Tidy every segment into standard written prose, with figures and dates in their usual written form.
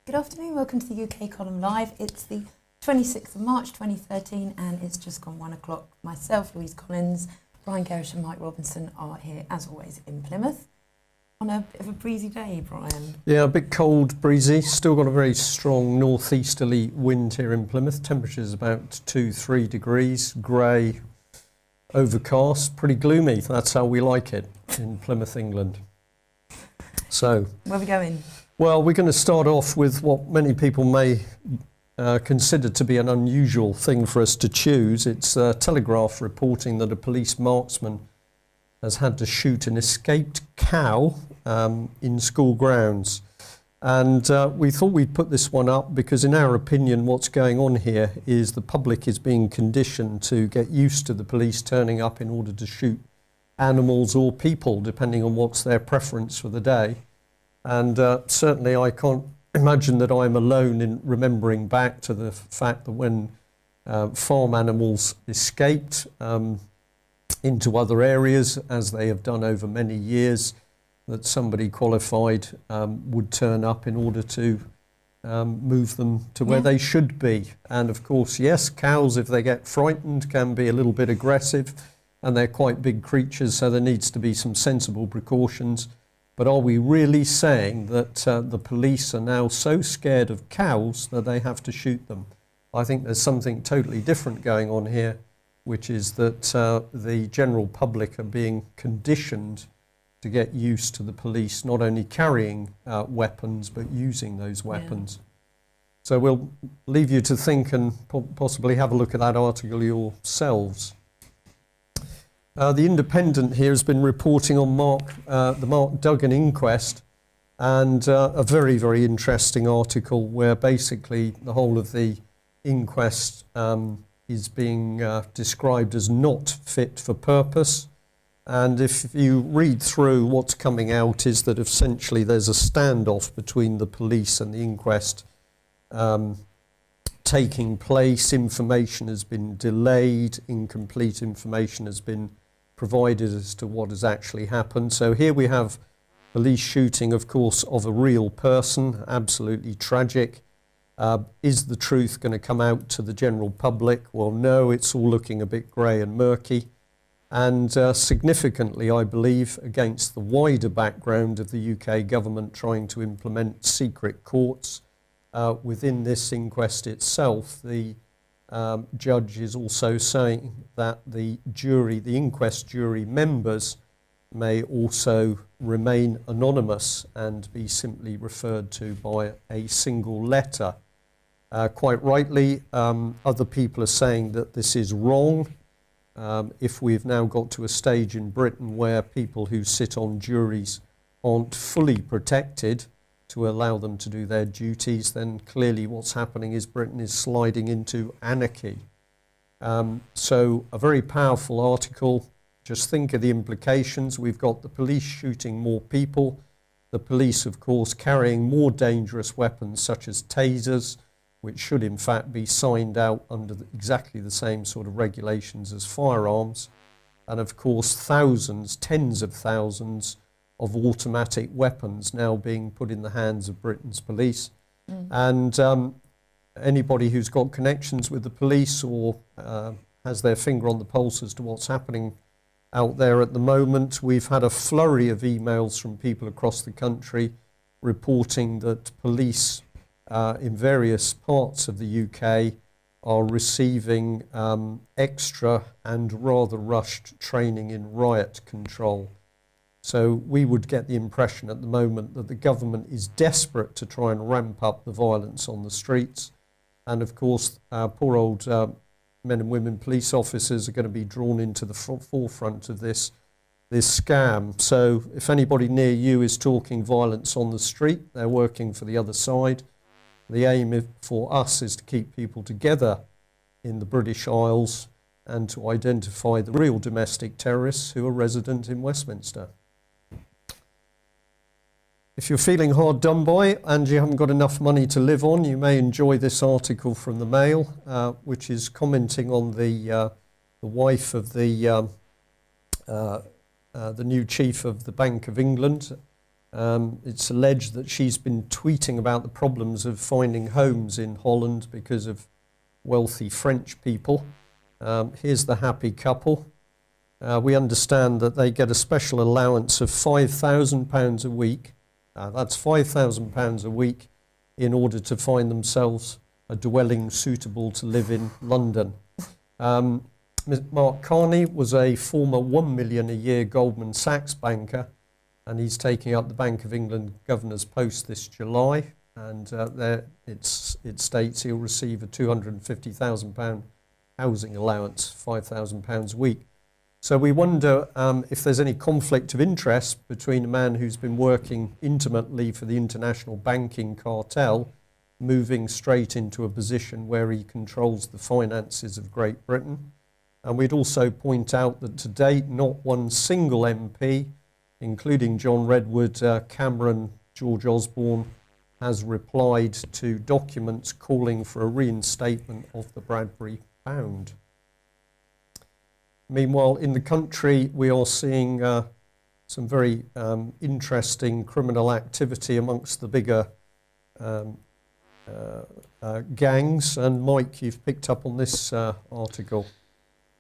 Good afternoon, welcome to the UK Column Live. It's the 26th of March 2013 and it's just gone 1 o'clock. Myself, Louise Collins, Brian Gerrish and Mike Robinson are here as always in Plymouth on a bit of a breezy day, Brian. Yeah, a bit cold, breezy, still got a very strong northeasterly wind here in Plymouth. Temperature's about 2-3 degrees, grey, overcast, pretty gloomy. That's how we like it in Plymouth, England. So, where are we going? Well, we're going to start off with what many people may consider to be an unusual thing for us to choose. It's Telegraph reporting that a police marksman has had to shoot an escaped cow in school grounds. And we thought we'd put this one up because in our opinion what's going on here is the public is being conditioned to get used to the police turning up in order to shoot animals or people, depending on what's their preference for the day. And certainly I can't imagine that I'm alone in remembering back to the fact that when farm animals escaped into other areas, as they have done over many years, that somebody qualified would turn up in order to move them to where they should be. And of course, yes, cows, if they get frightened, can be a little bit aggressive, and they're quite big creatures, so there needs to be some sensible precautions. But are we really saying that the police are now so scared of cows that they have to shoot them? I think there's something totally different going on here, which is that the general public are being conditioned to get used to the police not only carrying weapons, but using those weapons. Yeah. So we'll leave you to think and possibly have a look at that article yourselves. The Independent here has been reporting on the Mark Duggan inquest, and a very, very interesting article where basically the whole of the inquest is being described as not fit for purpose. And if you read through, what's coming out is that essentially there's a standoff between the police and the inquest taking place. Information has been delayed, incomplete information has been provided as to what has actually happened. So here we have police shooting, of course, of a real person, absolutely tragic. Is the truth going to come out to the general public? Well, no, it's all looking a bit grey and murky. And significantly, I believe, against the wider background of the UK government trying to implement secret courts within this inquest itself, the judge is also saying that the inquest jury members may also remain anonymous and be simply referred to by a single letter. Quite rightly, other people are saying that this is wrong. If we've now got to a stage in Britain where people who sit on juries aren't fully protected to allow them to do their duties, then clearly what's happening is Britain is sliding into anarchy. So a very powerful article. Just think of the implications. We've got the police shooting more people, the police, of course, carrying more dangerous weapons such as tasers, which should in fact be signed out under exactly the same sort of regulations as firearms, and of course thousands, tens of thousands of automatic weapons now being put in the hands of Britain's police. And anybody who's got connections with the police or has their finger on the pulse as to what's happening out there at the moment, we've had a flurry of emails from people across the country reporting that police in various parts of the UK are receiving extra and rather rushed training in riot control. So we would get the impression at the moment that the government is desperate to try and ramp up the violence on the streets. And of course, poor old men and women police officers are going to be drawn into the forefront of this scam. So if anybody near you is talking violence on the street, they're working for the other side. The aim for us is to keep people together in the British Isles and to identify the real domestic terrorists who are resident in Westminster. If you're feeling hard done by and you haven't got enough money to live on, you may enjoy this article from the Mail, which is commenting on the wife of the new chief of the Bank of England, It's alleged that she's been tweeting about the problems of finding homes in Holland because of wealthy French people. Here's the happy couple. We understand that they get a special allowance of £5,000 a week. That's £5,000 a week in order to find themselves a dwelling suitable to live in London. Mark Carney was a former $1 million a year Goldman Sachs banker, and he's taking up the Bank of England governor's post this July. And it states he'll receive a £250,000 housing allowance, £5,000 a week. So we wonder if there's any conflict of interest between a man who's been working intimately for the international banking cartel, moving straight into a position where he controls the finances of Great Britain. And we'd also point out that to date, not one single MP, including John Redwood, Cameron, George Osborne, has replied to documents calling for a reinstatement of the Bradbury pound. Meanwhile, in the country, we are seeing some very interesting criminal activity amongst the bigger gangs. And Mike, you've picked up on this article.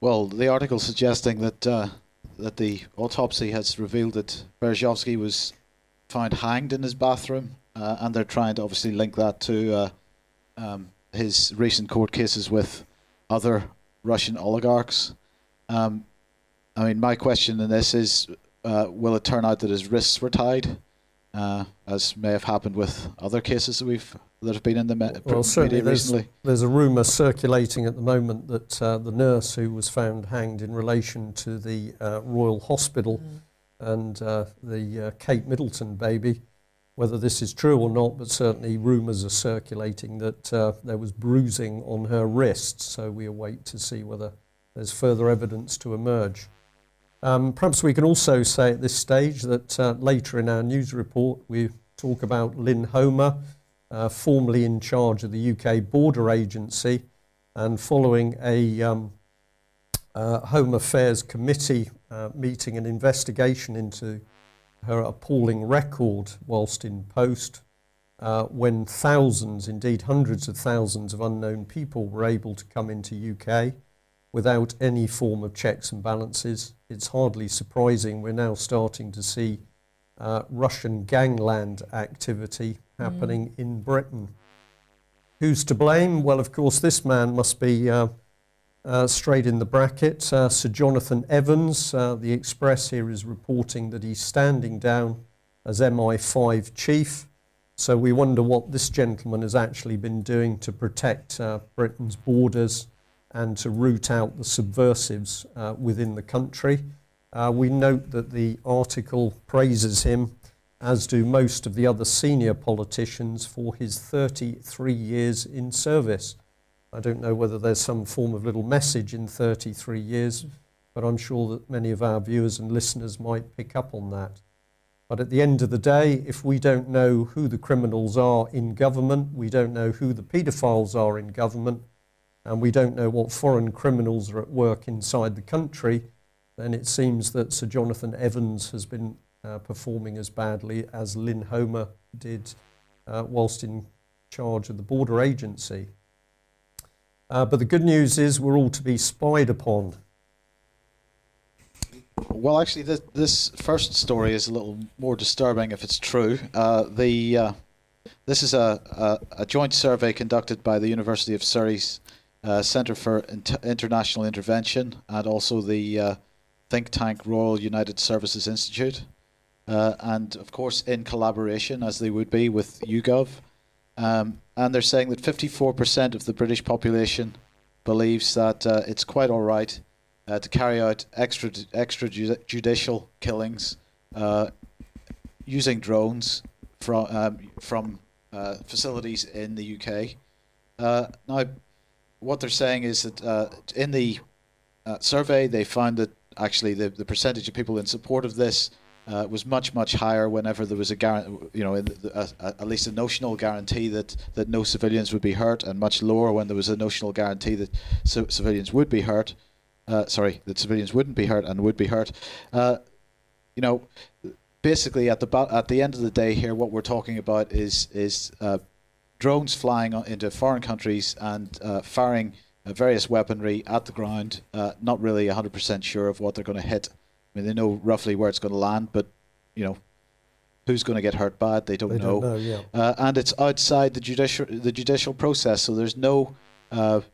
Well, the article suggesting that that the autopsy has revealed that Berezovsky was found hanged in his bathroom, and they're trying to obviously link that to his recent court cases with other Russian oligarchs. I mean, my question in this is, will it turn out that his wrists were tied, as may have happened with other cases that have been in the media recently? There's a rumour circulating at the moment that the nurse who was found hanged in relation to the Royal Hospital and the Kate Middleton baby, whether this is true or not, but certainly rumours are circulating that there was bruising on her wrists, so we await to see whether there's further evidence to emerge. Perhaps we can also say at this stage that later in our news report we talk about Lynn Homer, formerly in charge of the UK Border Agency, and following a Home Affairs Committee meeting and investigation into her appalling record whilst in post, when thousands, indeed hundreds of thousands of unknown people were able to come into UK without any form of checks and balances. It's hardly surprising we're now starting to see Russian gangland activity happening in Britain. Who's to blame? Well, of course, this man must be straight in the bracket. Sir Jonathan Evans, the Express here is reporting that he's standing down as MI5 chief. So we wonder what this gentleman has actually been doing to protect Britain's borders and to root out the subversives within the country. We note that the article praises him, as do most of the other senior politicians, for his 33 years in service. I don't know whether there's some form of little message in 33 years, but I'm sure that many of our viewers and listeners might pick up on that. But at the end of the day, if we don't know who the criminals are in government, we don't know who the paedophiles are in government, and we don't know what foreign criminals are at work inside the country, then it seems that Sir Jonathan Evans has been performing as badly as Lynn Homer did whilst in charge of the Border Agency. But the good news is we're all to be spied upon. Well, actually, this first story is a little more disturbing if it's true. This is a joint survey conducted by the University of Surrey's Centre for International Intervention and also the think tank Royal United Services Institute, and of course in collaboration, as they would be, with YouGov. And they're saying that 54% of the British population believes that it's quite all right to carry out extrajudicial killings using drones from facilities in the UK. Now, what they're saying is that in the survey, they found that actually the percentage of people in support of this was much higher whenever there was at least a notional guarantee that no civilians would be hurt, and much lower when there was a notional guarantee that civilians would be hurt. That civilians wouldn't be hurt and would be hurt. basically at the end of the day here, what we're talking about is drones flying into foreign countries and firing various weaponry at the ground, not really 100% sure of what they're going to hit. I mean, they know roughly where it's going to land, but who's going to get hurt by it, they don't know. Yeah. And it's outside the judicial process, so there's no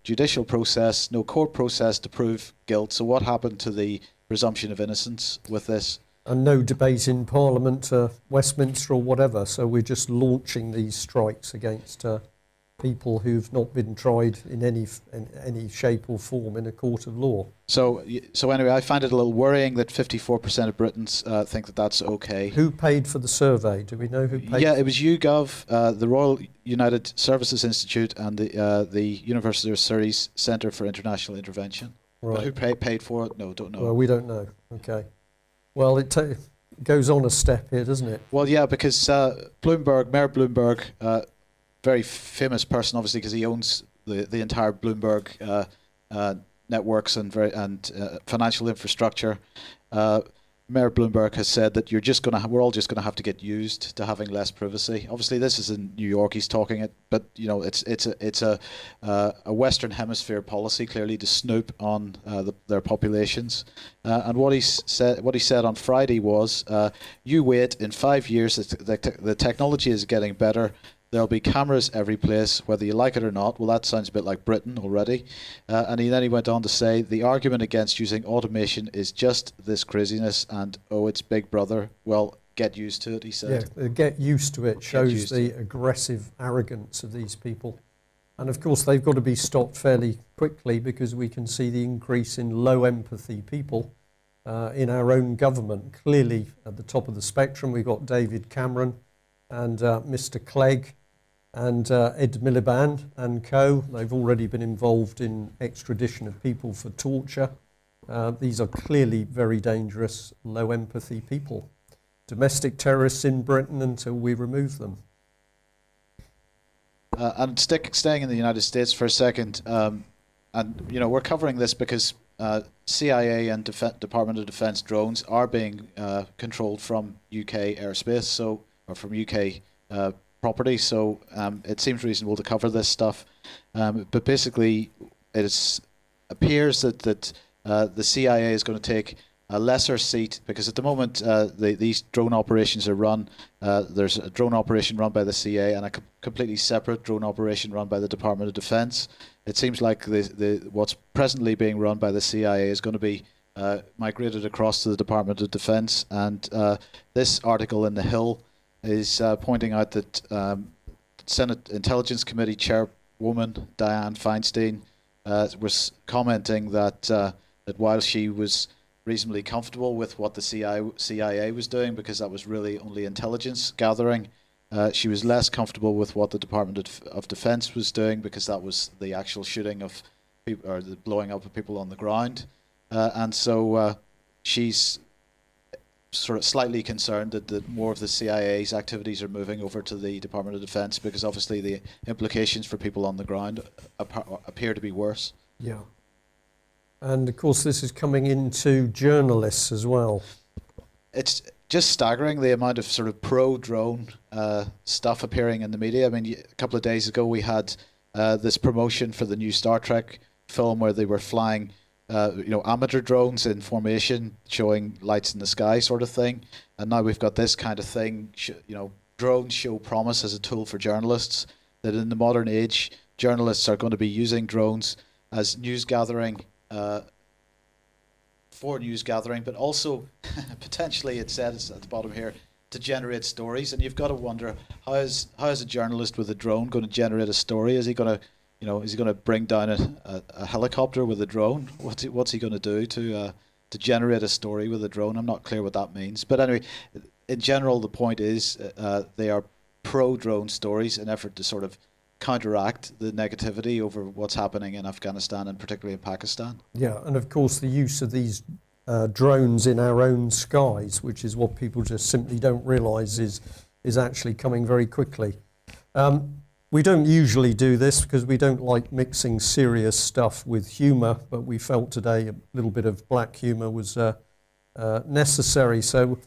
judicial process, no court process to prove guilt. So what happened to the presumption of innocence with this? And no debate in Parliament, Westminster or whatever. So we're just launching these strikes against people who've not been tried in any shape or form in a court of law. So anyway, I find it a little worrying that 54% of Britons think that that's okay. Who paid for the survey? Do we know who paid? Yeah, it was YouGov, the Royal United Services Institute, and the University of Surrey's Centre for International Intervention. Right. But who paid for it? No, don't know. Well, we don't know. Okay. Well, it goes on a step here, doesn't it? Well, yeah, because Mayor Bloomberg, very famous person, obviously, because he owns the entire Bloomberg networks and financial infrastructure. Mayor Bloomberg has said that we're all just going to have to get used to having less privacy. Obviously, this is in New York. He's talking it, but it's a Western Hemisphere policy, clearly, to snoop on their populations. And what he said on Friday was, "You wait. In 5 years, the technology is getting better. There'll be cameras every place, whether you like it or not." Well, that sounds a bit like Britain already. And then he went on to say, "The argument against using automation is just this craziness, and it's Big Brother. Well, get used to it," he said. Yeah, get used to it shows the aggressive arrogance of these people. And of course, they've got to be stopped fairly quickly, because we can see the increase in low empathy people in our own government. Clearly, at the top of the spectrum, we've got David Cameron and Mr. Clegg. And Ed Miliband and co. They've already been involved in extradition of people for torture. These are clearly very dangerous, low empathy people. Domestic terrorists in Britain until we remove them. And staying in the United States for a second, and we're covering this because CIA and Department of Defense drones are being controlled from UK airspace, or from UK property, so it seems reasonable to cover this stuff. But basically, it appears that the CIA is going to take a lesser seat, because at the moment these drone operations are run. There's a drone operation run by the CIA and a completely separate drone operation run by the Department of Defense. It seems like what's presently being run by the CIA is going to be migrated across to the Department of Defense. And this article in The Hill is pointing out that Senate Intelligence Committee Chairwoman Dianne Feinstein was commenting that while she was reasonably comfortable with what the CIA was doing, because that was really only intelligence gathering, she was less comfortable with what the Department of Defense was doing, because that was the actual shooting of people, or the blowing up of people on the ground. And so she's sort of slightly concerned that more of the CIA's activities are moving over to the Department of Defense, because obviously the implications for people on the ground appear to be worse. Yeah. And of course, this is coming into journalists as well. It's just staggering, the amount of sort of pro-drone stuff appearing in the media. I mean, a couple of days ago we had this promotion for the new Star Trek film where they were flying amateur drones in formation, showing lights in the sky sort of thing. And now we've got this kind of thing, drones show promise as a tool for journalists, that in the modern age, journalists are going to be using drones as news gathering, for news gathering, but also potentially, it says at the bottom here, to generate stories. And you've got to wonder, how is a journalist with a drone going to generate a story? Is he going to bring down a helicopter with a drone? What's he going to do to generate a story with a drone? I'm not clear what that means. But anyway, in general, the point is they are pro-drone stories in effort to sort of counteract the negativity over what's happening in Afghanistan and particularly in Pakistan. Yeah, and of course the use of these drones in our own skies, which is what people just simply don't realise is actually coming very quickly. We don't usually do this because we don't like mixing serious stuff with humour, but we felt today a little bit of black humour was necessary. So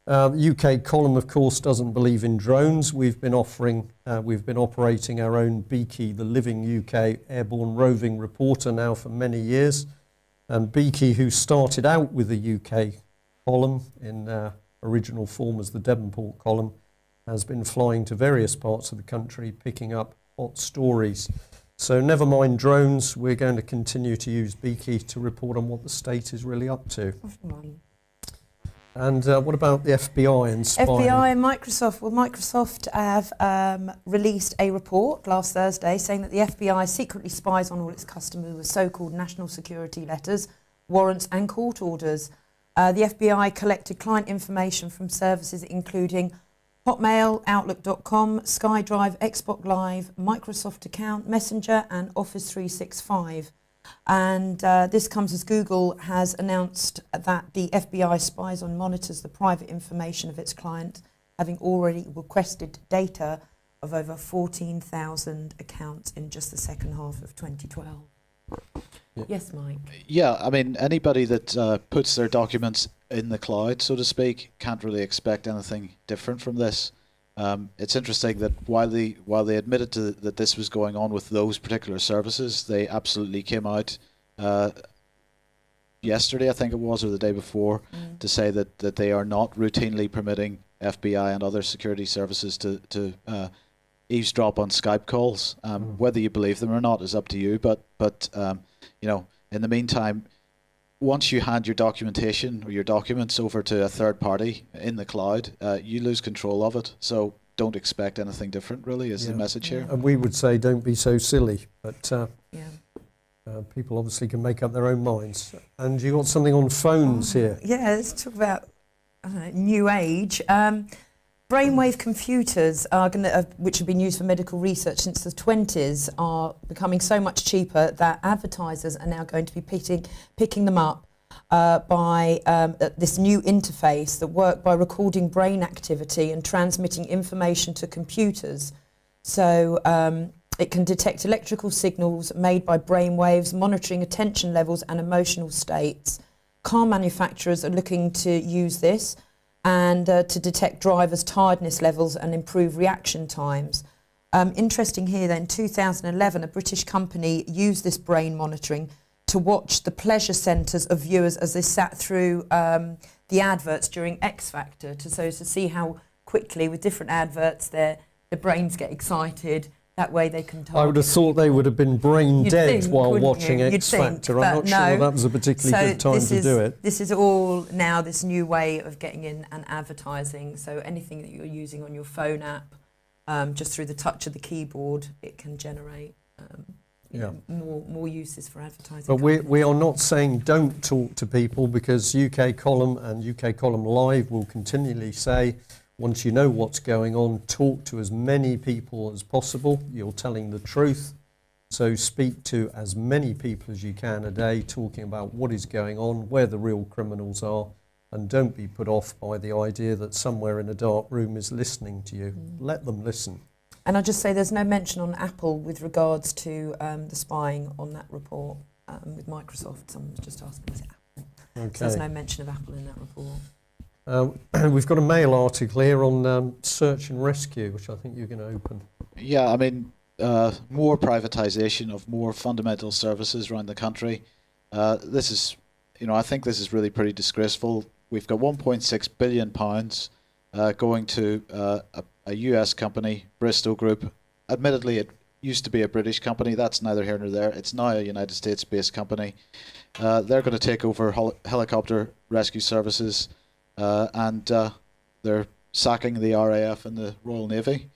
The UK column, of course, doesn't believe in drones. We've been operating our own Beaky, the living UK airborne roving reporter now for many years. And Beaky, who started out with the UK column in original form as the Devonport column, has been flying to various parts of the country, picking up hot stories. So never mind drones, we're going to continue to use Beaky to report on what the state is really up to. And what about the FBI and spying? FBI and Microsoft. Well, Microsoft have released a report last Thursday saying that the FBI secretly spies on all its customers with so-called national security letters, warrants and court orders. The FBI collected client information from services including Hotmail, Outlook.com, SkyDrive, Xbox Live, Microsoft account, Messenger and Office 365. And this comes as Google has announced that the FBI spies and monitors the private information of its client, having already requested data of over 14,000 accounts in just the second half of 2012. Yeah. Yes, Mike. Yeah, I mean, anybody that puts their documents in the cloud, so to speak, can't really expect anything different from this. It's interesting that while they admitted that this was going on with those particular services, they absolutely came out yesterday, I think it was, or the day before, to say that they are not routinely permitting FBI and other security services to eavesdrop on Skype calls. Whether you believe them or not is up to you. But you know, in the meantime, once you hand your documentation or your documents over to a third party in the cloud, you lose control of it. So don't expect anything different, really, is the message here. And we would say don't be so silly, but people obviously can make up their own minds. And you got something on phones here. Yeah, let's talk about new age. Brainwave computers are which have been used for medical research since the 20s, are becoming so much cheaper that advertisers are now going to be picking them up by this new interface that work by recording brain activity and transmitting information to computers. So it can detect electrical signals made by brainwaves, monitoring attention levels and emotional states. Car manufacturers are looking to use this and to detect drivers' tiredness levels and improve reaction times. Interesting here that in 2011, a British company used this brain monitoring to watch the pleasure centres of viewers as they sat through the adverts during X Factor, to see how quickly, with different adverts, their brains get excited. That way they can target. I would have thought they would have been brain dead while watching you? X Factor. I'm not sure that was a particularly good time to do it. This is all now this new way of getting in and advertising. So anything that you're using on your phone app, just through the touch of the keyboard, it can generate more uses for advertising. But we are not saying don't talk to people, because UK Column and UK Column Live will continually say, once you know what's going on, talk to as many people as possible. You're telling the truth. So speak to as many people as you can a day, talking about what is going on, where the real criminals are, and don't be put off by the idea that somewhere in a dark room is listening to you. Let them listen. And I'll just say there's no mention on Apple with regards to the spying on that report with Microsoft. Someone was just asking, was it Apple? Okay. So there's no mention of Apple in that report. We've got a Mail article here on search and rescue, which I think you're going to open. Yeah, I mean, more privatisation of more fundamental services around the country. This is, I think this is really pretty disgraceful. We've got £1.6 billion going to a US company, Bristow Group. Admittedly, it used to be a British company. That's neither here nor there. It's now a United States-based company. They're going to take over helicopter rescue services. And they're sacking the RAF and the Royal Navy.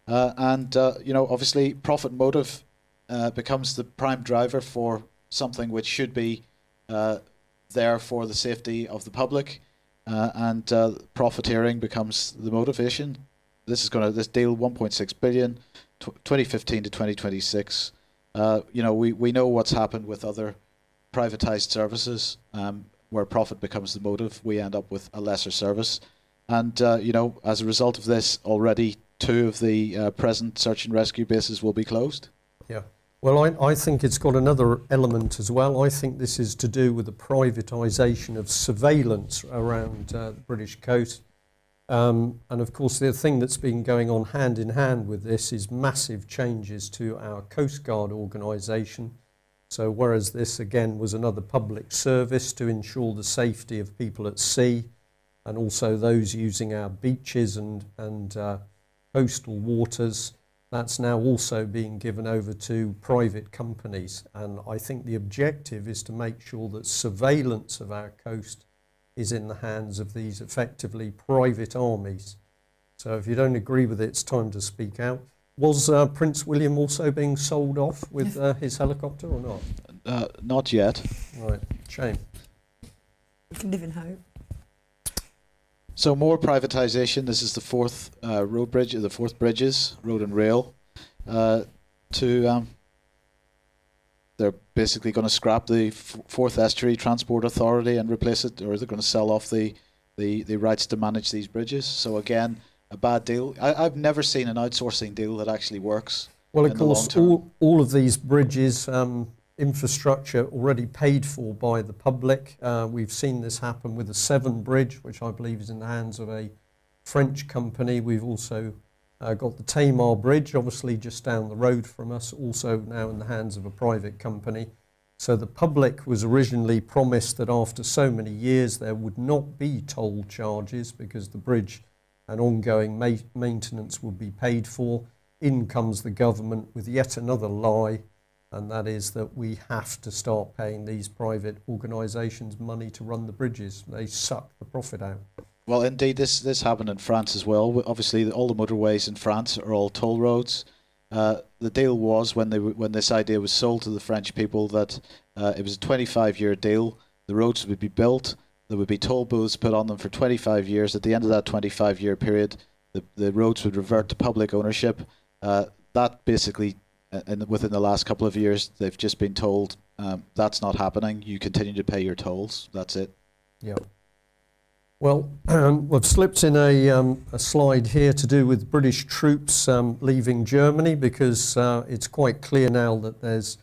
Obviously profit motive becomes the prime driver for something which should be there for the safety of the public, and profiteering becomes the motivation. This deal, 1.6 billion, 2015 to 2026. We know what's happened with other privatized services. Where profit becomes the motive, we end up with a lesser service. And, as a result of this, already 2 of the present search and rescue bases will be closed. Yeah. Well, I think it's got another element as well. I think this is to do with the privatisation of surveillance around the British coast. And of course, the thing that's been going on hand in hand with this is massive changes to our Coast Guard organisation. So whereas this again was another public service to ensure the safety of people at sea and also those using our beaches and coastal waters, that's now also being given over to private companies. And I think the objective is to make sure that surveillance of our coast is in the hands of these effectively private armies. So if you don't agree with it, it's time to speak out. Was Prince William also being sold off with his helicopter or not? Not yet. Right, shame. We can live in hope. So more privatisation. This is the fourth road bridge, the fourth bridges, road and rail. They're basically going to scrap the Fourth Estuary Transport Authority and replace it, or they're going to sell off the rights to manage these bridges. So again, a bad deal. I've never seen an outsourcing deal that actually works. Well, of course, all of these bridges, infrastructure already paid for by the public. We've seen this happen with the Severn Bridge, which I believe is in the hands of a French company. We've also got the Tamar Bridge, obviously just down the road from us, also now in the hands of a private company. So the public was originally promised that after so many years there would not be toll charges because the bridge and ongoing maintenance would be paid for. In comes the government with yet another lie, and that is that we have to start paying these private organisations money to run the bridges. They suck the profit out. Well, indeed, this happened in France as well. Obviously, all the motorways in France are all toll roads. The deal was when this idea was sold to the French people that it was a 25-year deal. The roads would be built. There would be toll booths put on them for 25 years. At the end of that 25-year period, the roads would revert to public ownership. That basically, within the last couple of years, they've just been told that's not happening. You continue to pay your tolls. That's it. Yeah. Well, we've slipped in a slide here to do with British troops leaving Germany because it's quite clear now that there's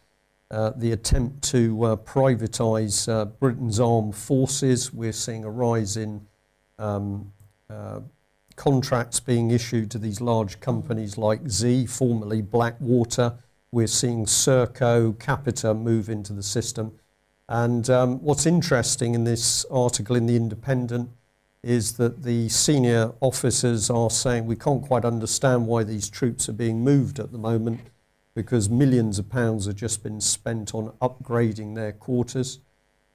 the attempt to privatise Britain's armed forces. We're seeing a rise in contracts being issued to these large companies like Z, formerly Blackwater. We're seeing Serco, Capita move into the system. And what's interesting in this article in The Independent is that the senior officers are saying we can't quite understand why these troops are being moved at the moment because millions of pounds have just been spent on upgrading their quarters.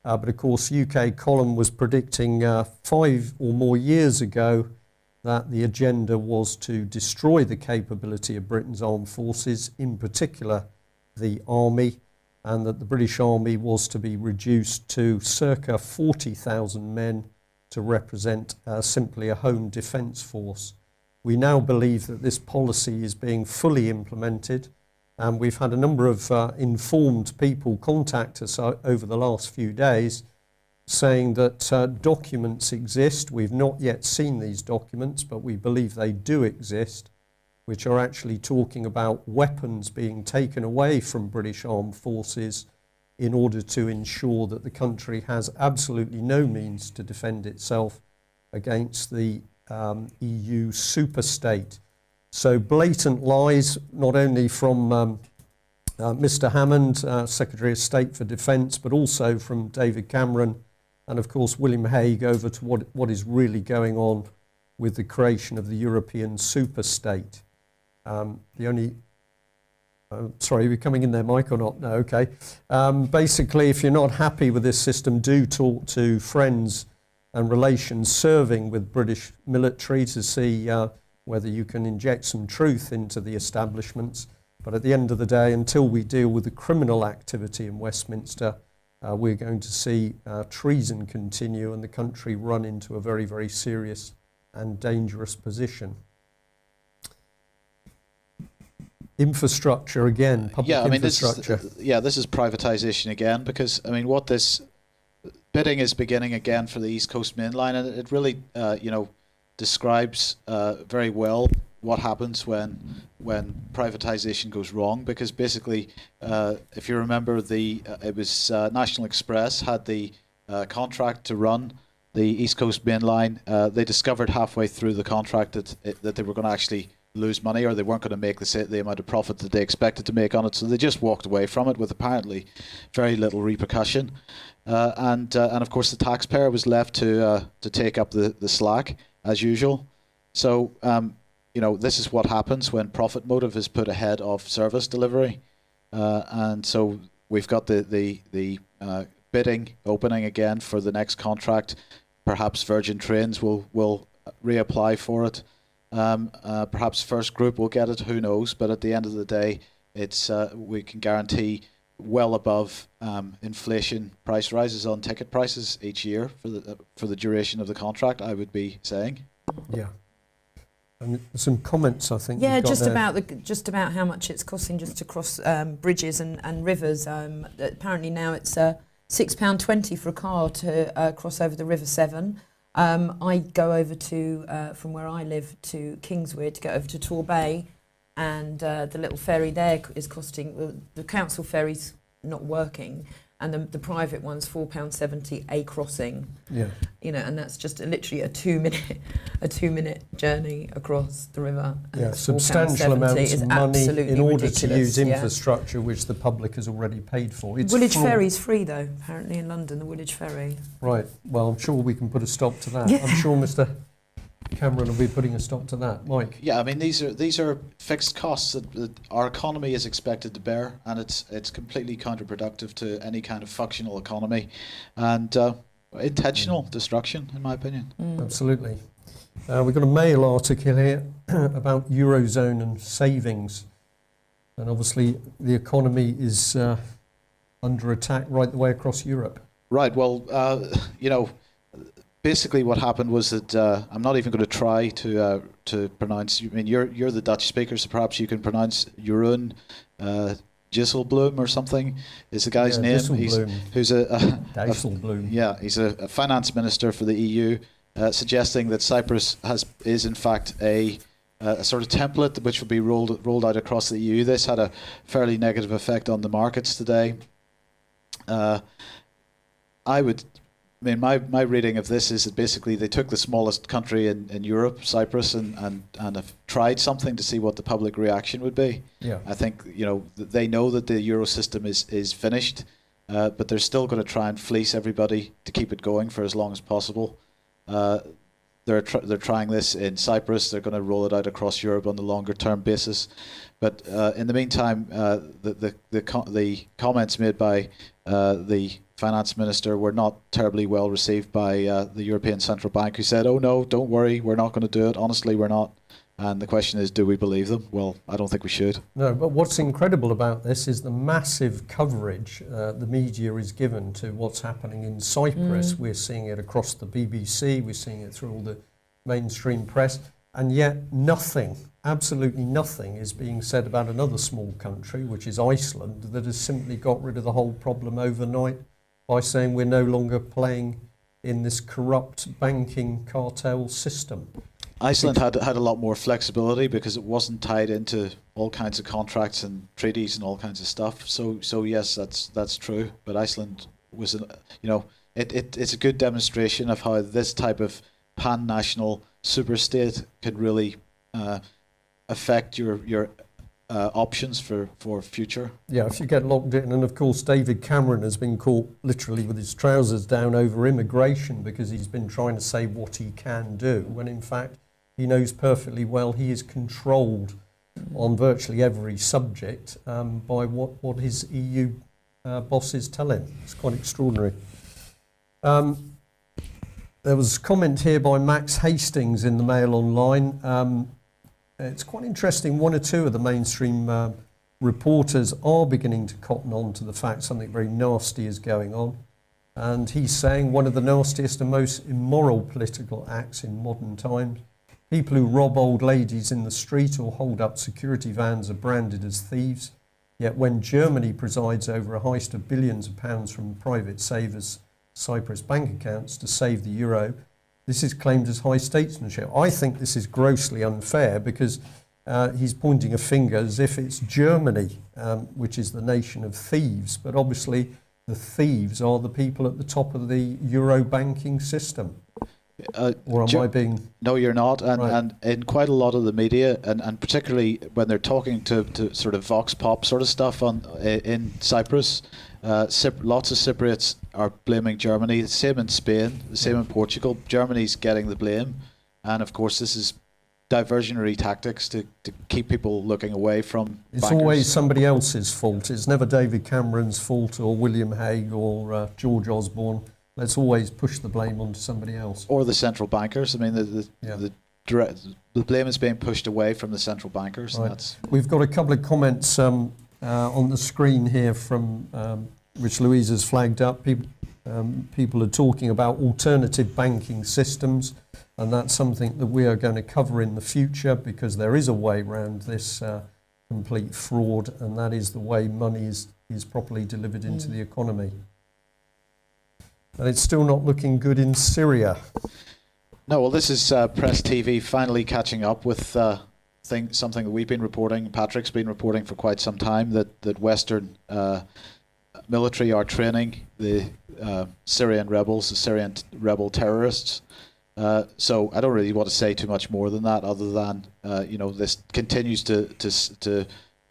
But of course, UK Column was predicting 5 or more years ago that the agenda was to destroy the capability of Britain's armed forces, in particular the army, and that the British Army was to be reduced to circa 40,000 men to represent simply a home defence force. We now believe that this policy is being fully implemented, and we've had a number of informed people contact us over the last few days saying that documents exist. We've not yet seen these documents, but we believe they do exist, which are actually talking about weapons being taken away from British armed forces in order to ensure that the country has absolutely no means to defend itself against the EU superstate. So blatant lies, not only from Mr. Hammond, Secretary of State for Defence, but also from David Cameron and, of course, William Hague over to what is really going on with the creation of the European superstate. Sorry, are we coming in there, Mike, or not? No, okay. Basically, if you're not happy with this system, do talk to friends and relations serving with British military to see whether you can inject some truth into the establishments. But at the end of the day, until we deal with the criminal activity in Westminster, we're going to see treason continue and the country run into a very, very serious and dangerous position. Infrastructure again, public infrastructure. This is privatisation again, because I mean, what this bidding is beginning again for the East Coast Main Line, and it really, describes very well what happens when privatisation goes wrong. Because basically, if you remember, it was National Express had the contract to run the East Coast Main Line. They discovered halfway through the contract that they were going to actually lose money, or they weren't going to make the amount of profit that they expected to make on it. So they just walked away from it with apparently very little repercussion. And of course the taxpayer was left to take up the slack as usual. So this is what happens when profit motive is put ahead of service delivery. And so we've got the bidding opening again for the next contract. Perhaps Virgin Trains will reapply for it. Perhaps First Group will get it. Who knows? But at the end of the day, it's we can guarantee well above inflation price rises on ticket prices each year for the duration of the contract, I would be saying. Yeah. And some comments, I think. Yeah, you've got just about how much it's costing just to cross bridges and rivers. Apparently now it's £6.20 for a car to cross over the River Severn. I go over to from where I live to Kingswear to get over to Tor Bay, and the little ferry there is costing. The council ferry's not working, and the private one's £4.70 a crossing. Yeah. And that's just literally a 2-minute journey across the river. And Yeah, it's substantial £4.70 amounts is of money in absolutely order ridiculous, to use yeah. infrastructure which the public has already paid for. It's Woolwich fraud. Ferry's free though, apparently in London, the Woolwich Ferry. Right. Well, I'm sure we can put a stop to that. Yeah. I'm sure Mr. Cameron will be putting a stop to that. Mike. Yeah, I mean these are fixed costs that our economy is expected to bear, and it's completely counterproductive to any kind of functional economy, and intentional destruction, in my opinion. Absolutely. We've got a Mail article here about Eurozone and savings. And obviously the economy is under attack right the way across Europe. Right. Well, basically what happened was that I'm not even going to try to pronounce. I mean, you're the Dutch speaker, so perhaps you can pronounce Jeroen Dijsselbloem or something. Is the guy's name? Who's Dijsselbloem. Yeah, he's a finance minister for the EU, suggesting that Cyprus is in fact a sort of template which will be rolled out across the EU. This had a fairly negative effect on the markets today. My reading of this is that basically they took the smallest country in Europe, Cyprus, and have tried something to see what the public reaction would be. Yeah. I think they know that the euro system is finished, but they're still going to try and fleece everybody to keep it going for as long as possible. They're trying this in Cyprus. They're going to roll it out across Europe on the longer term basis. But in the meantime, the comments made by the finance minister were not terribly well received by the European Central Bank, who said, "Oh no, don't worry, we're not going to do it. Honestly, we're not." And the question is, do we believe them? Well, I don't think we should. No, but what's incredible about this is the massive coverage the media is given to what's happening in Cyprus. We're seeing it across the BBC, we're seeing it through all the mainstream press, and yet nothing, absolutely nothing, is being said about another small country, which is Iceland, that has simply got rid of the whole problem overnight by saying we're no longer playing in this corrupt banking cartel system. Iceland had a lot more flexibility because it wasn't tied into all kinds of contracts and treaties and all kinds of stuff. So yes, that's true. But Iceland was, it's a good demonstration of how this type of pan-national superstate could really affect your options for future. Yeah, if you get locked in, and of course David Cameron has been caught literally with his trousers down over immigration because he's been trying to say what he can do, when in fact he knows perfectly well he is controlled on virtually every subject by what his EU bosses tell him. It's quite extraordinary. There was a comment here by Max Hastings in the Mail Online. It's quite interesting. One or two of the mainstream reporters are beginning to cotton on to the fact something very nasty is going on. And he's saying one of the nastiest and most immoral political acts in modern times. People who rob old ladies in the street or hold up security vans are branded as thieves. Yet when Germany presides over a heist of billions of pounds from private savers' Cyprus bank accounts to save the euro, this is claimed as high statesmanship. I think this is grossly unfair because he's pointing a finger as if it's Germany, which is the nation of thieves. But obviously the thieves are the people at the top of the Euro banking system. Or am I being... No, you're not. And, Right. and in quite a lot of the media, and particularly when they're talking to sort of vox pop sort of stuff in Cyprus, lots of Cypriots are blaming Germany. The same in Spain, the same in Portugal. Germany's getting the blame. And of course, this is diversionary tactics to keep people looking away from It's bankers. always somebody else's fault. It's never David Cameron's fault or William Hague or George Osborne. Let's always push the blame onto somebody else. Or the central bankers. I mean, Yeah. the blame is being pushed away from the central bankers. Right. And that's We've got a couple of comments on the screen here from which Louise has flagged up. People are talking about alternative banking systems, and that's something that we are going to cover in the future, because there is a way around this complete fraud, and that is the way money is properly delivered into the economy. And it's still not looking good in Syria. No, well, this is Press TV finally catching up with something that we've been reporting. Patrick's been reporting for quite some time, that Western military are training the Syrian rebels, the Syrian rebel terrorists. So I don't really want to say too much more than that, other than this continues to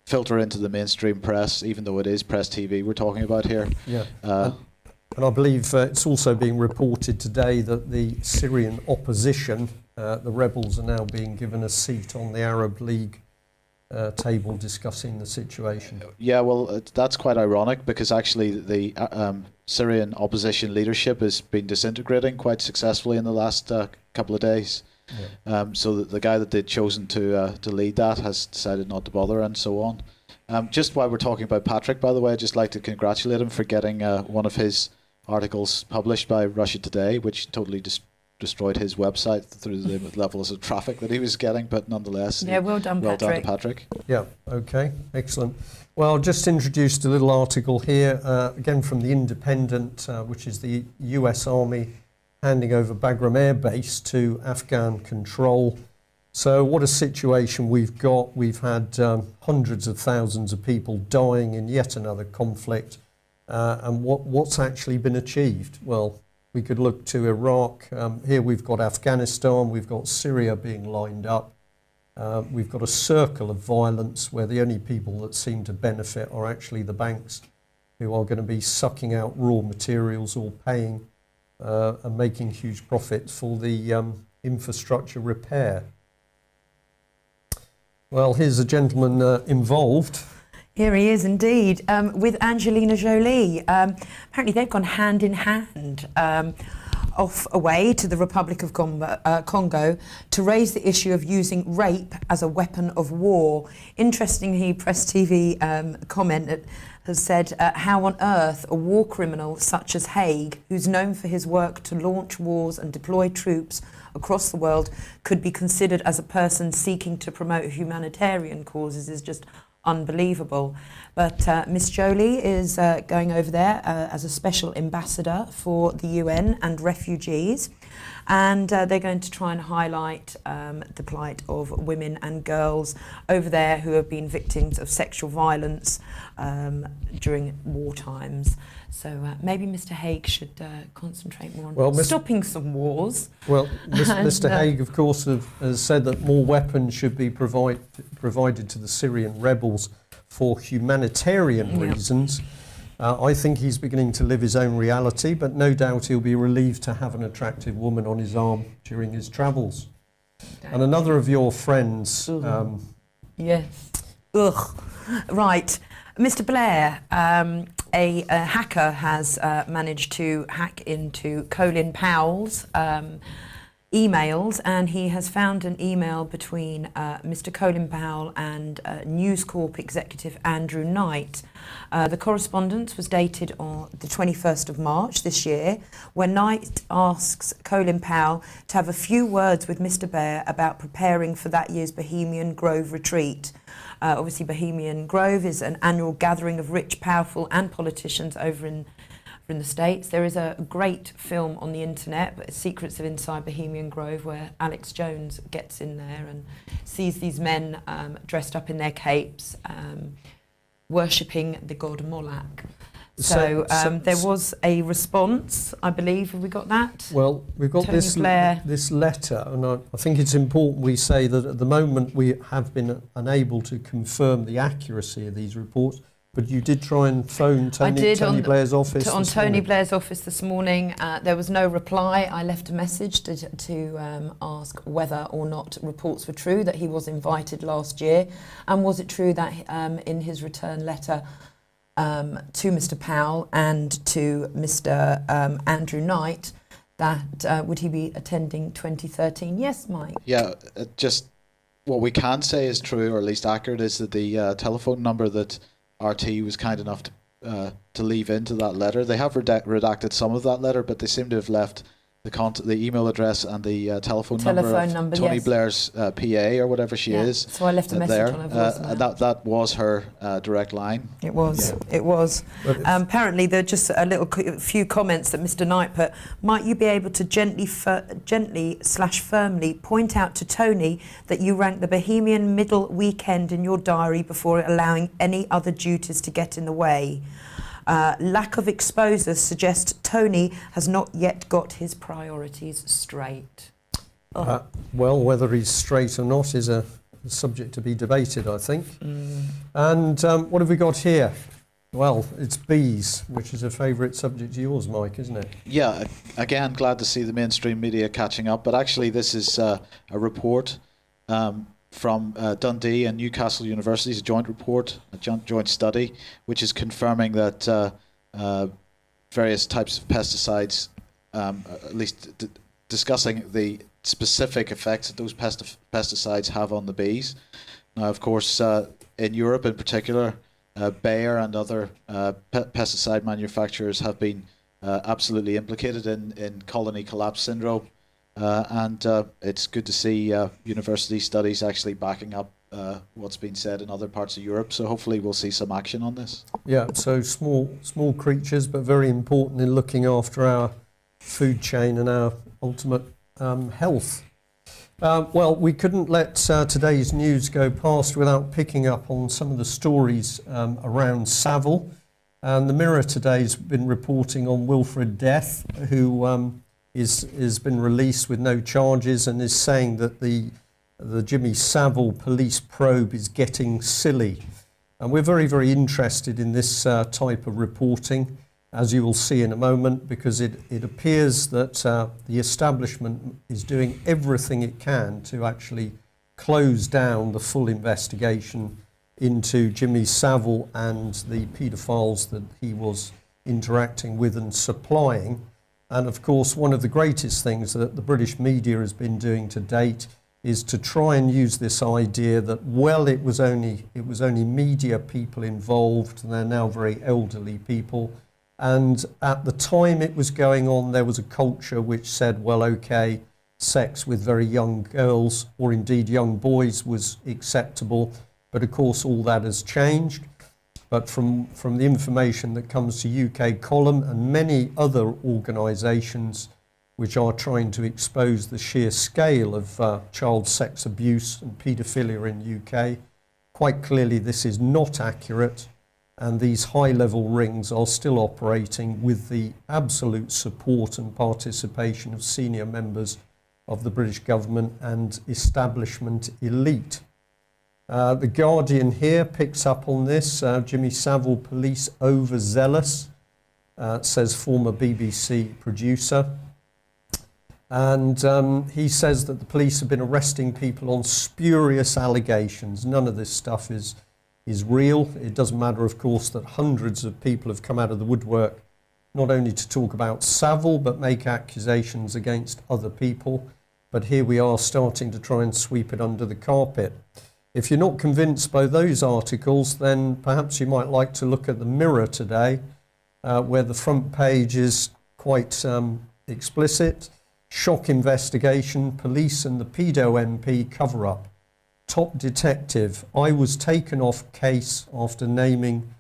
filter into the mainstream press, even though it is Press TV we're talking about here. Yeah. And I believe it's also being reported today that the Syrian opposition, the rebels, are now being given a seat on the Arab League table discussing the situation. Yeah, well, that's quite ironic, because actually the Syrian opposition leadership has been disintegrating quite successfully in the last couple of days. Yeah. So the guy that they'd chosen to lead that has decided not to bother, and so on. Just while we're talking about Patrick, by the way, I'd just like to congratulate him for getting one of his articles published by Russia Today, which totally destroyed his website through the levels of traffic that he was getting, but nonetheless, Yeah, well done, well done to Patrick. Patrick. Yeah, okay, excellent. Well, just introduced a little article here, again from The Independent, which is the US Army handing over Bagram Air Base to Afghan control. So what a situation we've got. We've had hundreds of thousands of people dying in yet another conflict. And what's actually been achieved? Well, we could look to Iraq. Here we've got Afghanistan, we've got Syria being lined up. We've got a circle of violence where the only people that seem to benefit are actually the banks, who are going to be sucking out raw materials or paying and making huge profits for the infrastructure repair. Well, here's a gentleman involved. Here he is indeed, with Angelina Jolie. Apparently they've gone hand in hand off away to the Republic of Congo to raise the issue of using rape as a weapon of war. Interestingly, Press TV comment has said, how on earth a war criminal such as Haig, who's known for his work to launch wars and deploy troops across the world, could be considered as a person seeking to promote humanitarian causes is just unbelievable. But Miss Jolie is going over there as a special ambassador for the UN and refugees, and they're going to try and highlight the plight of women and girls over there who have been victims of sexual violence during war times. So maybe Mr. Haig should concentrate more on stopping some wars. Well, Mr. Haig, of course, has said that more weapons should be provided to the Syrian rebels for humanitarian reasons. I think he's beginning to live his own reality, but no doubt he'll be relieved to have an attractive woman on his arm during his travels. And another of your friends... Yes. Ugh. Right. Mr. Blair, a hacker has managed to hack into Colin Powell's emails, and he has found an email between Mr. Colin Powell and News Corp executive Andrew Knight. The correspondence was dated on the 21st of March this year, where Knight asks Colin Powell to have a few words with Mr. Blair about preparing for that year's Bohemian Grove retreat. Obviously, Bohemian Grove is an annual gathering of rich, powerful and politicians over in the States. There is a great film on the internet, Secrets of Inside Bohemian Grove, where Alex Jones gets in there and sees these men dressed up in their capes, worshipping the god Moloch. So there was a response, I believe. Have we got that? Well, we've got Tony Blair. this letter, and I think it's important we say that at the moment we have been unable to confirm the accuracy of these reports, but you did try and phone Tony Blair's office on this Tony morning. Blair's office this morning. There was no reply. I left a message to ask whether or not reports were true, that he was invited last year, and was it true that in his return letter to Mr. Powell and to Mr. Andrew Knight, that would he be attending 2013? Yes, Mike. Yeah, just what we can say is true, or at least accurate, is that the telephone number that RT was kind enough to leave into that letter. They have redacted some of that letter, but they seem to have left the email address and the telephone number of Tony yes. Blair's PA or whatever she is. So I left a message there. on her voicemail. That was her direct line. It was. Yeah. It was. But Apparently, there are just a few comments that Mr. Knight put. Might you be able to gently / firmly point out to Tony that you rank the Bohemian middle weekend in your diary before allowing any other duties to get in the way? Lack of exposure suggests Tony has not yet got his priorities straight. Well, whether he's straight or not is a subject to be debated, I think. And what have we got here? Well, it's bees, which is a favourite subject of yours, Mike, isn't it? Yeah, again, glad to see the mainstream media catching up. But actually, this is a report from Dundee and Newcastle Universities, a joint report, a joint study, which is confirming that various types of pesticides, at least discussing the specific effects that those pesticides have on the bees. Now, of course, in Europe in particular, Bayer and other pesticide manufacturers have been absolutely implicated in colony collapse syndrome. And it's good to see university studies actually backing up what's been said in other parts of Europe. So hopefully we'll see some action on this. Yeah, so small creatures, but very important in looking after our food chain and our ultimate health. Well, we couldn't let today's news go past without picking up on some of the stories around Savile. And the Mirror today's been reporting on Wilfred Death, who has been released with no charges, and is saying that the Jimmy Savile police probe is getting silly. And we're very, very interested in this type of reporting, as you will see in a moment, because it appears that the establishment is doing everything it can to actually close down the full investigation into Jimmy Savile and the paedophiles that he was interacting with and supplying. And of course, one of the greatest things that the British media has been doing to date is to try and use this idea that, well, it was only media people involved, and they're now very elderly people. And at the time it was going on, there was a culture which said, well, okay, sex with very young girls or indeed young boys was acceptable. But of course, all that has changed. But from the information that comes to UK Column and many other organisations which are trying to expose the sheer scale of child sex abuse and paedophilia in the UK, quite clearly this is not accurate, and these high-level rings are still operating with the absolute support and participation of senior members of the British government and establishment elite. The Guardian here picks up on this. Jimmy Savile police overzealous, says former BBC producer. And he says that the police have been arresting people on spurious allegations. None of this stuff is real. It doesn't matter, of course, that hundreds of people have come out of the woodwork, not only to talk about Savile, but make accusations against other people. But here we are starting to try and sweep it under the carpet. If you're not convinced by those articles, then perhaps you might like to look at the Mirror today, where the front page is quite explicit. Shock investigation, police and the pedo MP cover-up. Top detective, I was taken off case after naming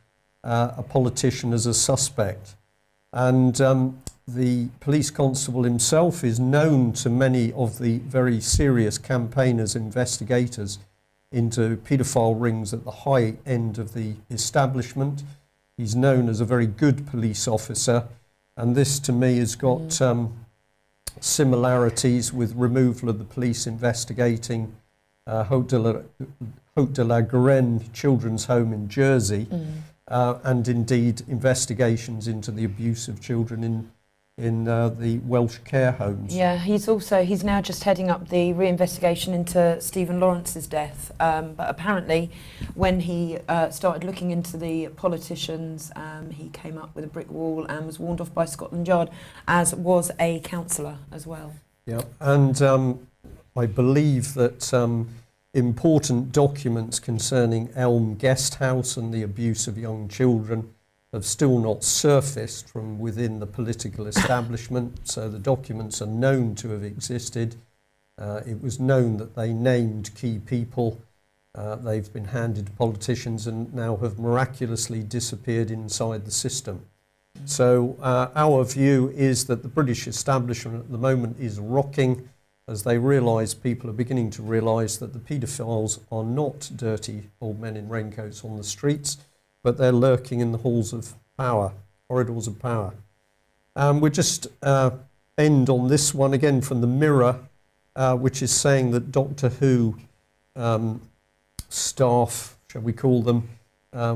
a politician as a suspect. And the police constable himself is known to many of the very serious campaigners, investigators into paedophile rings at the high end of the establishment. He's known as a very good police officer, and this to me has got similarities with removal of the police investigating Haute de la Garenne Children's Home in Jersey, and indeed investigations into the abuse of children in the Welsh care homes. Yeah, he's now just heading up the reinvestigation into Stephen Lawrence's death. But apparently, when he started looking into the politicians, he came up with a brick wall and was warned off by Scotland Yard, as was a councillor as well. Yeah, and I believe that important documents concerning Elm Guest House and the abuse of young children have still not surfaced from within the political establishment, so the documents are known to have existed. It was known that they named key people. They've been handed to politicians and now have miraculously disappeared inside the system. So our view is that the British establishment at the moment is rocking as they realise, people are beginning to realise that the paedophiles are not dirty old men in raincoats on the streets, but they're lurking in the halls of power, corridors of power. We'll just end on this one again from the Mirror, which is saying that Doctor Who staff, shall we call them,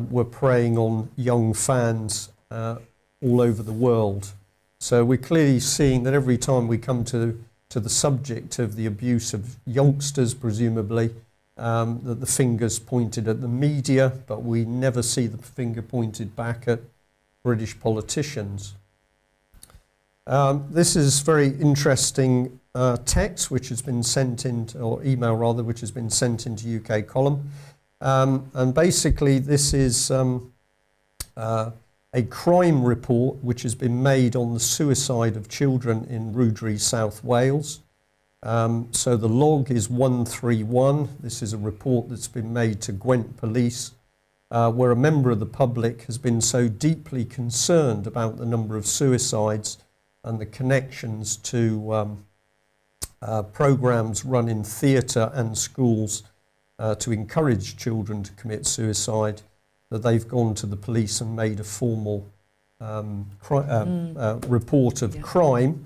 were preying on young fans all over the world. So we're clearly seeing that every time we come to the subject of the abuse of youngsters, presumably, that the finger's pointed at the media, but we never see the finger pointed back at British politicians. This is very interesting text which has been sent in, or email rather, which has been sent into UK Column. And basically this is a crime report which has been made on the suicide of children in Rwdry, South Wales. So the log is 131. This is a report that's been made to Gwent Police, where a member of the public has been so deeply concerned about the number of suicides and the connections to programmes run in theatre and schools to encourage children to commit suicide, that they've gone to the police and made a formal report of crime.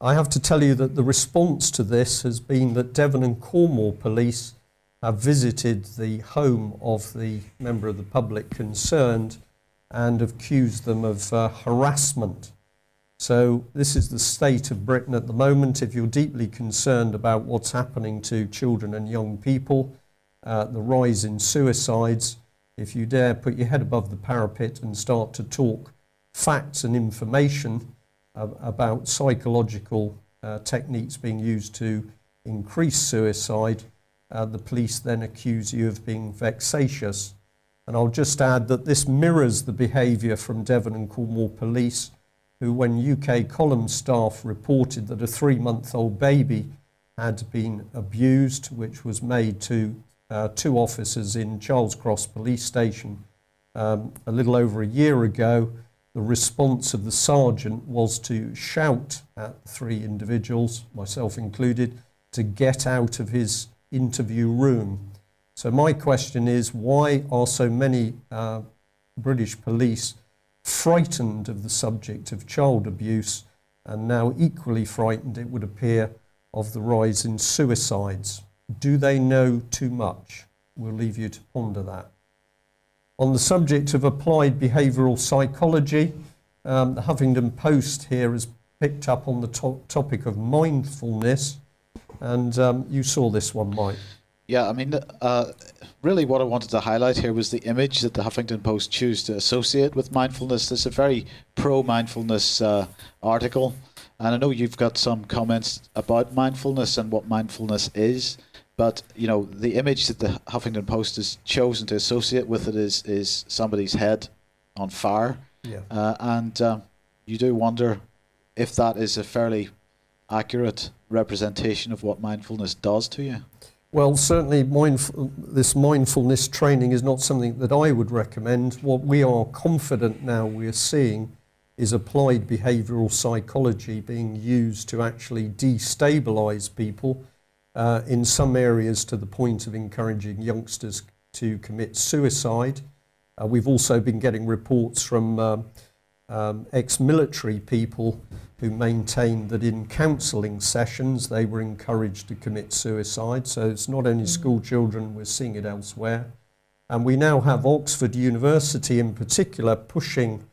I have to tell you that the response to this has been that Devon and Cornwall police have visited the home of the member of the public concerned and have accused them of harassment. So this is the state of Britain at the moment. If you're deeply concerned about what's happening to children and young people, the rise in suicides, if you dare put your head above the parapet and start to talk facts and information about psychological techniques being used to increase suicide, the police then accuse you of being vexatious. And I'll just add that this mirrors the behaviour from Devon and Cornwall police, who, when UK Column staff reported that a 3-month-old baby had been abused, which was made to 2 officers in Charles Cross Police Station a little over a year ago, the response of the sergeant was to shout at 3 individuals, myself included, to get out of his interview room. So my question is, why are so many British police frightened of the subject of child abuse, and now equally frightened, it would appear, of the rise in suicides? Do they know too much? We'll leave you to ponder that. On the subject of applied behavioural psychology, the Huffington Post here has picked up on the topic of mindfulness, and you saw this one, Mike. Yeah, I mean, really what I wanted to highlight here was the image that the Huffington Post choose to associate with mindfulness. It's a very pro-mindfulness article, and I know you've got some comments about mindfulness and what mindfulness is. But, you know, the image that the Huffington Post has chosen to associate with it is somebody's head on fire. Yeah. And you do wonder if that is a fairly accurate representation of what mindfulness does to you. Well, certainly this mindfulness training is not something that I would recommend. What we are confident now we're seeing is applied behavioural psychology being used to actually destabilise people in some areas to the point of encouraging youngsters to commit suicide. We've also been getting reports from ex-military people who maintained that in counselling sessions they were encouraged to commit suicide. So it's not only school children, we're seeing it elsewhere. And we now have Oxford University in particular pushing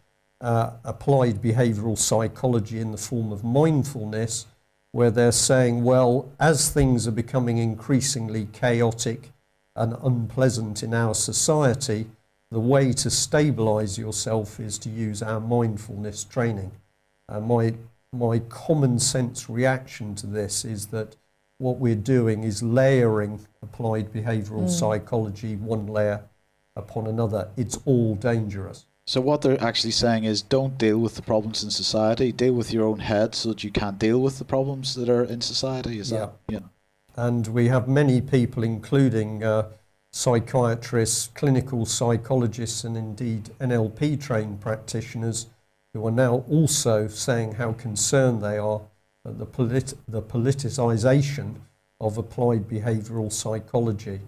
applied behavioural psychology in the form of mindfulness, where they're saying, well, as things are becoming increasingly chaotic and unpleasant in our society, the way to stabilise yourself is to use our mindfulness training. My common sense reaction to this is that what we're doing is layering applied behavioural psychology one layer upon another. It's all dangerous. So what they're actually saying is, don't deal with the problems in society, deal with your own head so that you can't deal with the problems that are in society. Is that, you know? And we have many people, including psychiatrists, clinical psychologists, and indeed NLP trained practitioners, who are now also saying how concerned they are at the politicisation of applied behavioural psychology.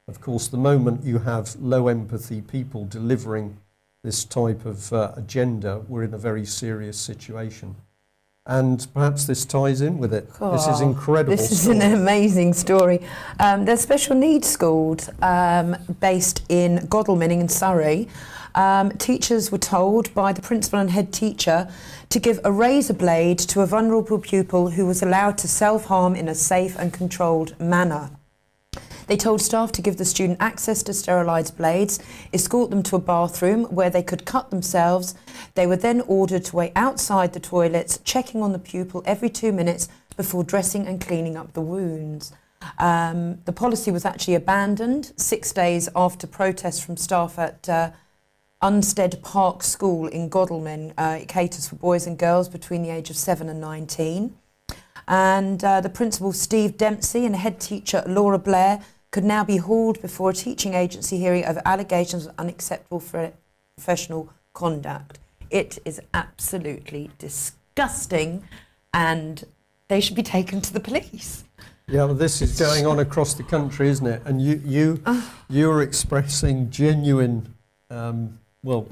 Of course, the moment you have low empathy people delivering this type of agenda, we're in a very serious situation. And perhaps this ties in with it. Oh, this is incredible. This is an amazing story. There's special needs schools based in Godalming in Surrey. Teachers were told by the principal and head teacher to give a razor blade to a vulnerable pupil who was allowed to self-harm in a safe and controlled manner. They told staff to give the student access to sterilised blades, escort them to a bathroom where they could cut themselves. They were then ordered to wait outside the toilets, checking on the pupil every 2 minutes before dressing and cleaning up the wounds. The policy was actually abandoned 6 days after protests from staff at Unstead Park School in Godalming. It caters for boys and girls between the age of 7 and 19. And the principal, Steve Dempsey, and head teacher, Laura Blair, could now be hauled before a teaching agency hearing over allegations of unacceptable professional conduct. It is absolutely disgusting, and they should be taken to the police. Yeah, well, this is going on across the country, isn't it? And you're expressing genuine,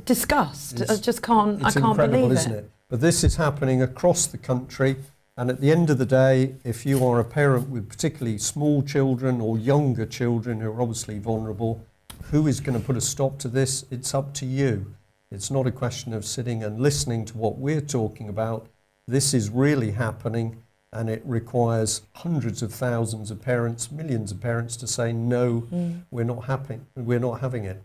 disgust. I just can't. It's I can't incredible, believe isn't it? But this is happening across the country. And at the end of the day, if you are a parent with particularly small children or younger children who are obviously vulnerable, who is going to put a stop to this? It's up to you. It's not a question of sitting and listening to what we're talking about. This is really happening, and it requires hundreds of thousands of parents, millions of parents to say, no, we're not happy. We're not having it.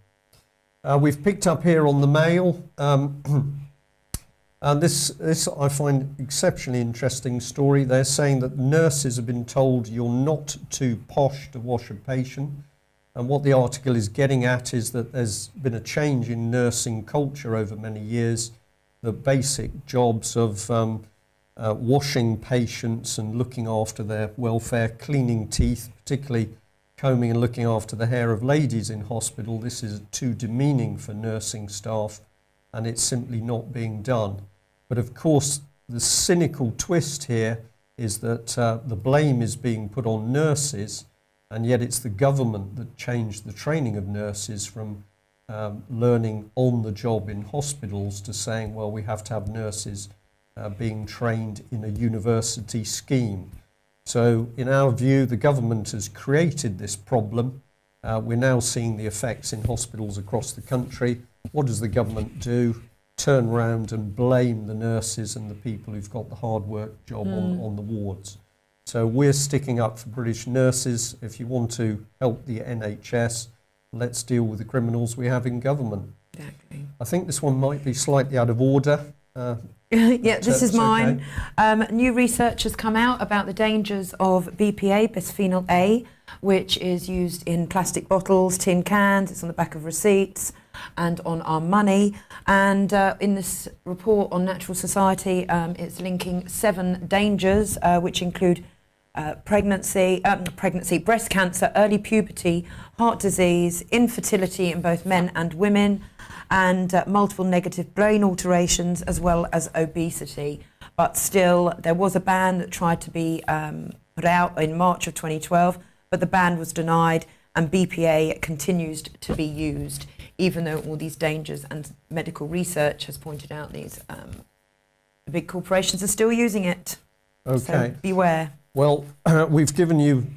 We've picked up here on the Mail. And this I find exceptionally interesting story. They're saying that nurses have been told you're not too posh to wash a patient. And what the article is getting at is that there's been a change in nursing culture over many years. The basic jobs of washing patients and looking after their welfare, cleaning teeth, particularly combing and looking after the hair of ladies in hospital. This is too demeaning for nursing staff, and it's simply not being done. But of course, the cynical twist here is that the blame is being put on nurses, and yet it's the government that changed the training of nurses from learning on the job in hospitals to saying, well, we have to have nurses being trained in a university scheme. So in our view, the government has created this problem. We're now seeing the effects in hospitals across the country. What does the government do? Turn around and blame the nurses and the people who've got the hard work job on the wards. So we're sticking up for British nurses. If you want to help the NHS, let's deal with the criminals we have in government. Exactly. I think this one might be slightly out of order. Yeah, this is mine. Okay. New research has come out about the dangers of BPA, bisphenol A, which is used in plastic bottles, tin cans. It's on the back of receipts and on our money. And in this report on Natural Society, it's linking 7 dangers, which include pregnancy, breast cancer, early puberty, heart disease, infertility in both men and women, and multiple negative brain alterations, as well as obesity. But still, there was a ban that tried to be put out in March of 2012, but the ban was denied. and BPA continues to be used, even though all these dangers and medical research has pointed out these the big corporations are still using it. Okay. So beware. Well, we've given you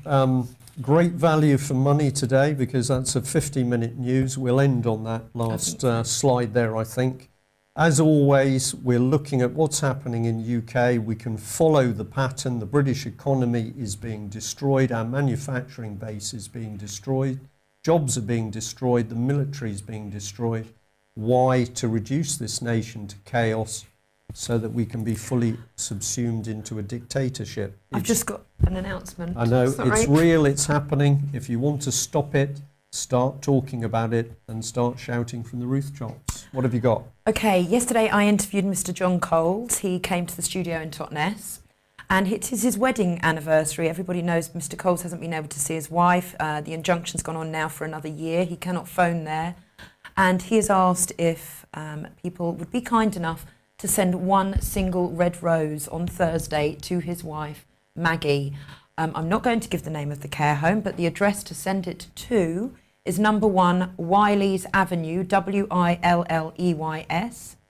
great value for money today because that's a 50-minute news. We'll end on that last slide there, I think. As always, we're looking at what's happening in UK. We can follow the pattern. The British economy is being destroyed. Our manufacturing base is being destroyed. Jobs are being destroyed. The military is being destroyed. Why? To reduce this nation to chaos so that we can be fully subsumed into a dictatorship. I've just got an announcement. I know, Sorry. it's real, it's happening. If you want to stop it, start talking about it and start shouting from the rooftops. What have you got? Okay, yesterday I interviewed Mr. John Coles. He came to the studio in Totnes, and it is his wedding anniversary. Everybody knows Mr. Coles hasn't been able to see his wife. The injunction's gone on now for another year. He cannot phone there. And he has asked if people would be kind enough to send one single red rose on Thursday to his wife, Maggie. I'm not going to give the name of the care home, but the address to send it to is number 1 Wileys Avenue, Willeys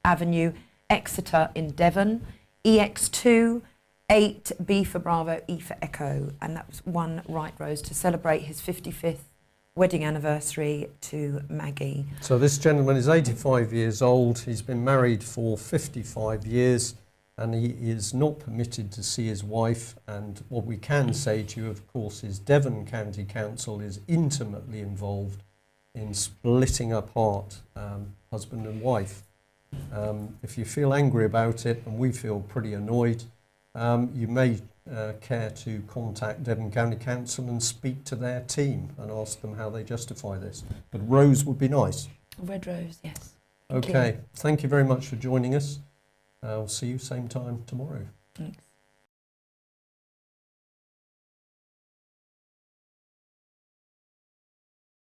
Avenue, Exeter in Devon, EX2 8B for Bravo, E for Echo. And that was one right rose to celebrate his 55th wedding anniversary to Maggie. So this gentleman is 85 years old. He's been married for 55 years and he is not permitted to see his wife. And what we can say to you, of course, is Devon County Council is intimately involved in splitting apart husband and wife. If you feel angry about it, and we feel pretty annoyed, you may care to contact Devon County Council and speak to their team and ask them how they justify this. But rose would be nice. Red rose, yes. Okay, thank you very much for joining us. I'll see you same time tomorrow. Thanks.